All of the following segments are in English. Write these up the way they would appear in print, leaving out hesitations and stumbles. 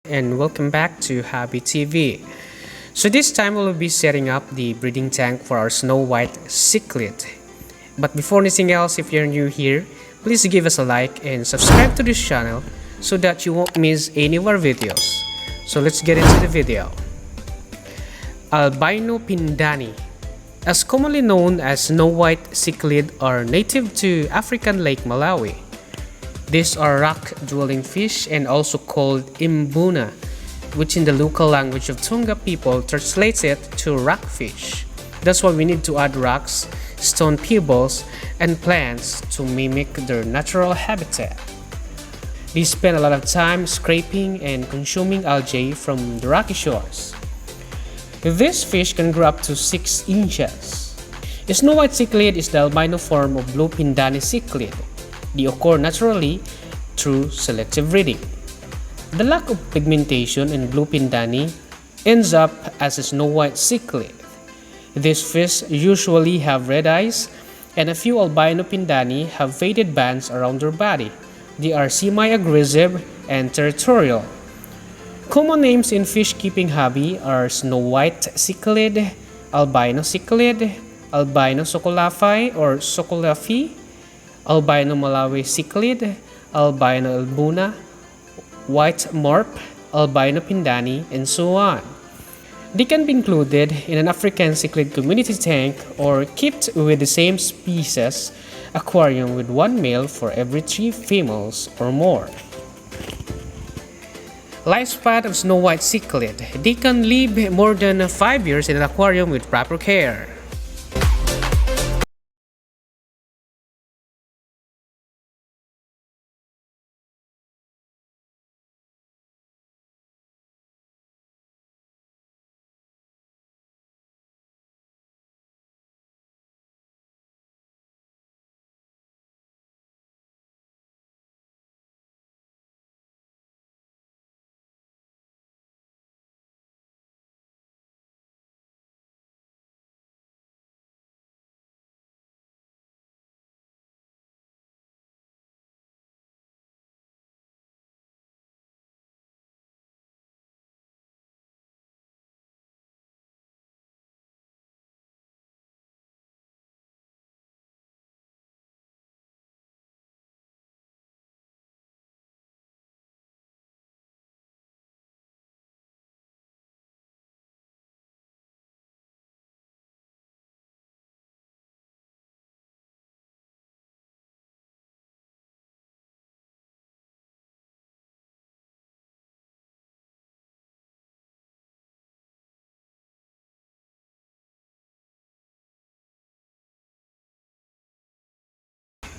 And welcome back to Hobby TV. So this time we'll be setting up the breeding tank for our Snow White Cichlid. But before anything else, if you're new here, please give us a like and subscribe to this channel so that you won't miss any of our videos. So let's get into the video. Albino Pindani, as commonly known as Snow White Cichlid, are native to African Lake Malawi. These are rock-dwelling fish and also called imbuna, which in the local language of Tonga people translates it to rockfish. That's why we need to add rocks, stone pebbles, and plants to mimic their natural habitat. They spend a lot of time scraping and consuming algae from the rocky shores. This fish can grow up to 6 inches. The Snow White Cichlid is the albino form of Blue Pindani cichlid. They occur naturally through selective breeding. The lack of pigmentation in Blue Pindani ends up as a Snow White Cichlid. These fish usually have red eyes, and a few albino Pindani have faded bands around their body. They are semi-aggressive and territorial. Common names in fish keeping hobby are Snow White Cichlid, Albino Cichlid, Albino Sokolafi or Sokolafi, Albino Malawi Cichlid, Albino Elbuna, White Morp, Albino Pindani, and so on. They can be included in an African cichlid community tank or kept with the same species aquarium with one male for every 3 females or more. Lifespan of Snow White Cichlid. They can live more than 5 years in an aquarium with proper care.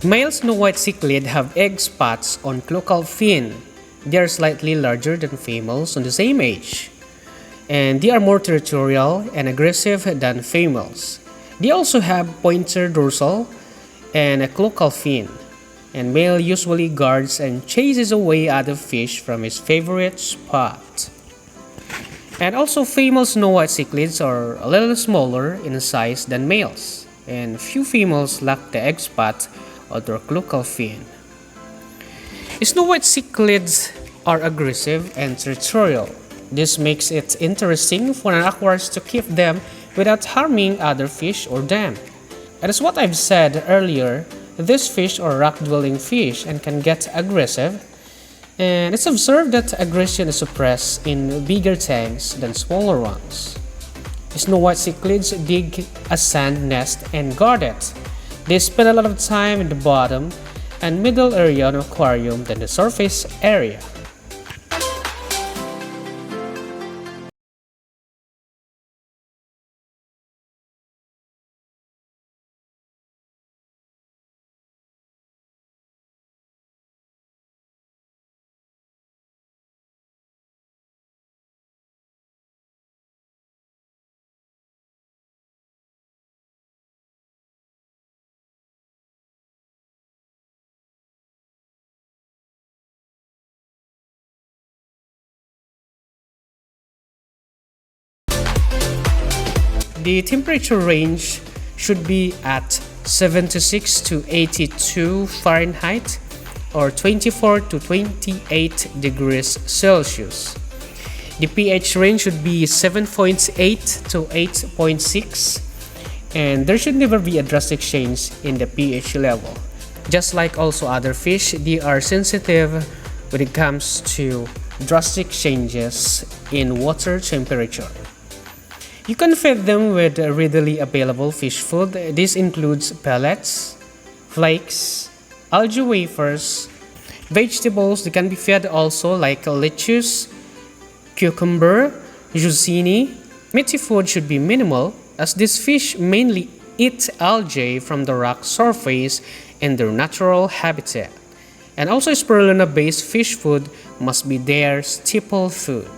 Male Snow White Cichlid have egg spots on caudal fin. They are slightly larger than females on the same age, and they are more territorial and aggressive than females. They also have pointer dorsal and a caudal fin, and male usually guards and chases away other fish from his favorite spot. And also female Snow White Cichlids are a little smaller in size than males, and few females lack the egg spot or their caudal fin. Snow White Cichlids are aggressive and territorial. This makes it interesting for an aquarist to keep them without harming other fish or them. And as what I've said earlier, these fish are rock-dwelling fish and can get aggressive, and it's observed that aggression is suppressed in bigger tanks than smaller ones. Snow White Cichlids dig a sand nest and guard it. They spend a lot of time in the bottom and middle area of the aquarium than the surface area. The temperature range should be at 76 to 82 Fahrenheit or 24 to 28 degrees Celsius. The pH range should be 7.8 to 8.6, and there should never be a drastic change in the pH level. Just like also other fish, they are sensitive when it comes to drastic changes in water temperature. You can feed them with readily available fish food. This includes pellets, flakes, algae wafers, vegetables that can be fed also like lettuce, cucumber, zucchini. Meaty food should be minimal as these fish mainly eat algae from the rock surface in their natural habitat. And also spirulina-based fish food must be their staple food.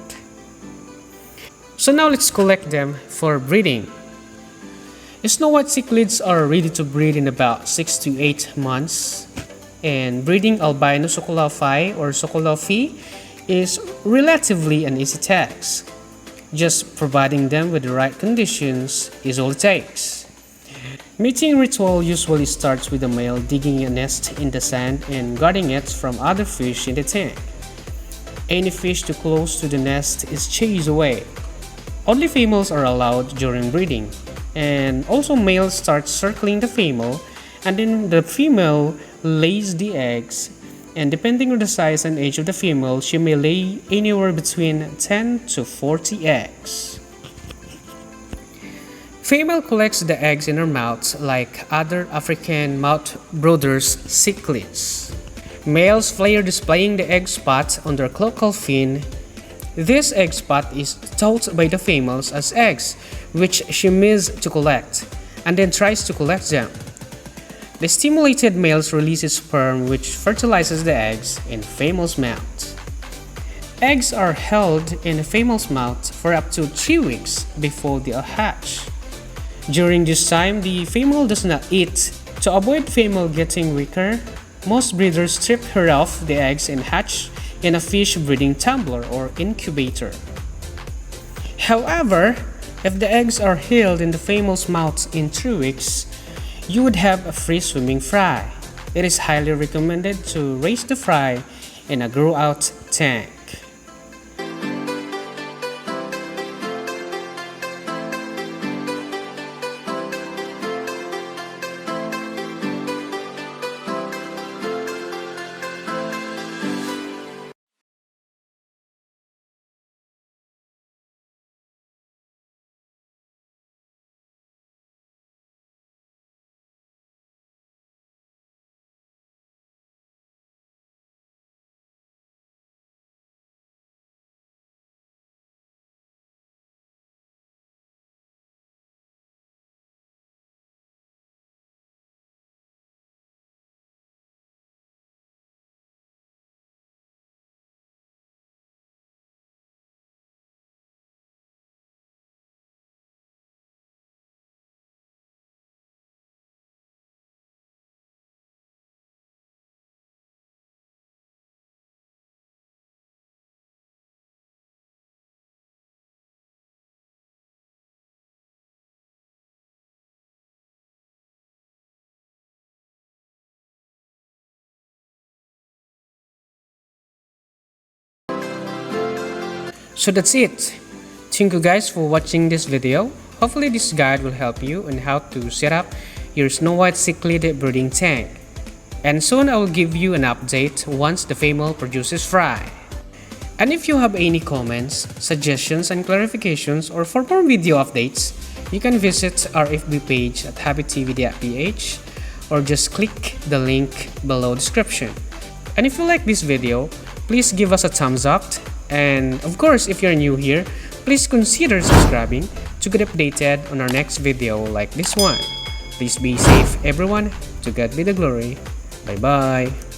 So now let's collect them for breeding. Snow white cichlids are ready to breed in about 6 to 8 months. And breeding albino sokolaufi or sokolaufi is relatively an easy task. Just providing them with the right conditions is all it takes. Mating ritual usually starts with the male digging a nest in the sand and guarding it from other fish in the tank. Any fish too close to the nest is chased away. Only females are allowed during breeding, and also males start circling the female, and then the female lays the eggs, and depending on the size and age of the female, she may lay anywhere between 10 to 40 eggs. Female collects the eggs in her mouth like other African mouth brooders cichlids. Males flare displaying the egg spot on their caudal fin. This egg spot is thought by the females as eggs, which she misses to collect, and then tries to collect them. The stimulated males releases sperm which fertilizes the eggs in female's mouth. Eggs are held in a female's mouth for up to 3 weeks before they hatch. During this time, the female does not eat. To avoid female getting weaker, most breeders strip her of the eggs and hatch in a fish breeding tumbler or incubator. However, if the eggs are held in the female's mouth in 3 weeks, you would have a free swimming fry. It is highly recommended to raise the fry in a grow-out tank. So that's it. Thank you guys for watching this video. Hopefully this guide will help you on how to set up your Snow White cichlid breeding tank. And soon I will give you an update once the female produces fry. And if you have any comments, suggestions and clarifications, or for more video updates, you can visit our FB page at happytv.ph or just click the link below description. And if you like this video, please give us a thumbs up. And of course, if you're new here, please consider subscribing to get updated on our next video like this one. Please be safe everyone. To God be the glory. Bye bye.